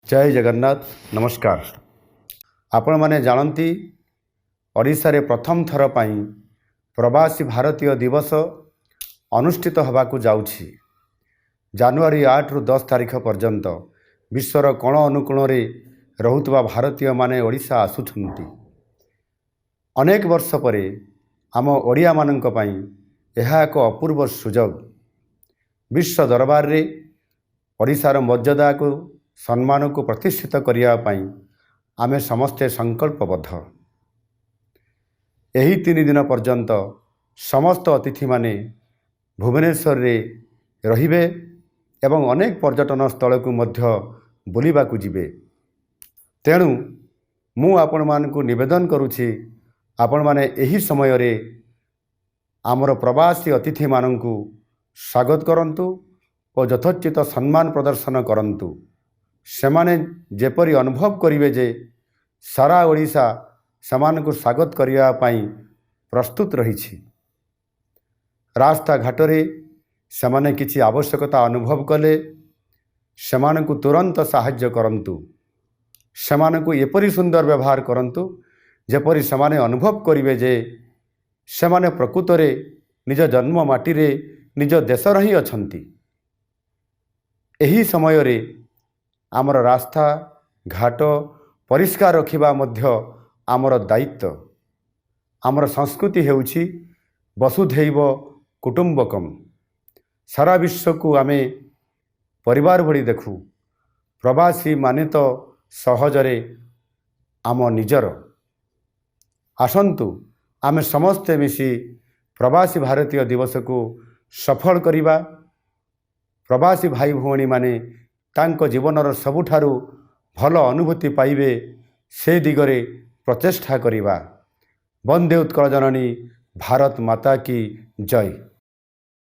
जय जगन्नाथ नमस्कार। आपण माने जानती ओडिशा रे प्रथम थर पाई प्रवासी भारतीय दिवस अनुष्ठित होबाकू जाउछि। जनवरी 8 रु 10 तारिख पर्यंत विश्वर कोण अनुकोण रे रहुतबा भारतीय माने ओडिशा आसुछंती। अनेक वर्ष परे आम ओडिया माननक पाई एहा एक अपूर्व सुजोग। विश्व दरबार रे ओडिशार मर्यादा को सम्मान को प्रतिष्ठित करने आमे समस्ते संकल्पबद्ध। यही 3 दिन पर्यंत समस्त अतिथि माने भुवनेश्वर रे रहिबे एवं अनेक पर्यटन स्थल को मध्य बुलिबाकू जिबे। तेणु मु आपण मानकू निवेदन करुछि, आपण माने एही समय रे आमर प्रवासी अतिथि मानकू स्वागत करंतु और यथोचित सम्मान प्रदर्शन करंतु। सेमाने जेपरी अनुभव करिवे जे सारा ओडिशा समान को स्वागत करिया पाई प्रस्तुत रहिछि। रास्ता घाट रे सेमाने किछि आवश्यकता अनुभव कले सेमान को तुरंत साहाय्य करंतु। सेमान को एपरी सुंदर व्यवहार करंतु जेपरी सेमाने अनुभव करिवे जे सेमाने प्रकृत रे निज जन्म माटी रे निज देश रही अछंती। एही समय रे आमर रास्ता घाट परिष्कार रखिबा मध्य आमर दायित्व। आमर संस्कृति हेउछि वसुधैव कुटुंबकम। सारा विश्व को आमे परिवार भली देखु। प्रवासी माने तो सहजरे आम निजर। आसंतु आमे समस्ते मिसी प्रवासी भारतीय दिवस को सफल करिबा। प्रवासी भाई भौणी माने तांको जीवनर सबुठारु भल अनुभूति पाइबे से दिगरे प्रचेष्टा करिबा। वंदे उत्कल जननी भारत माता की जय।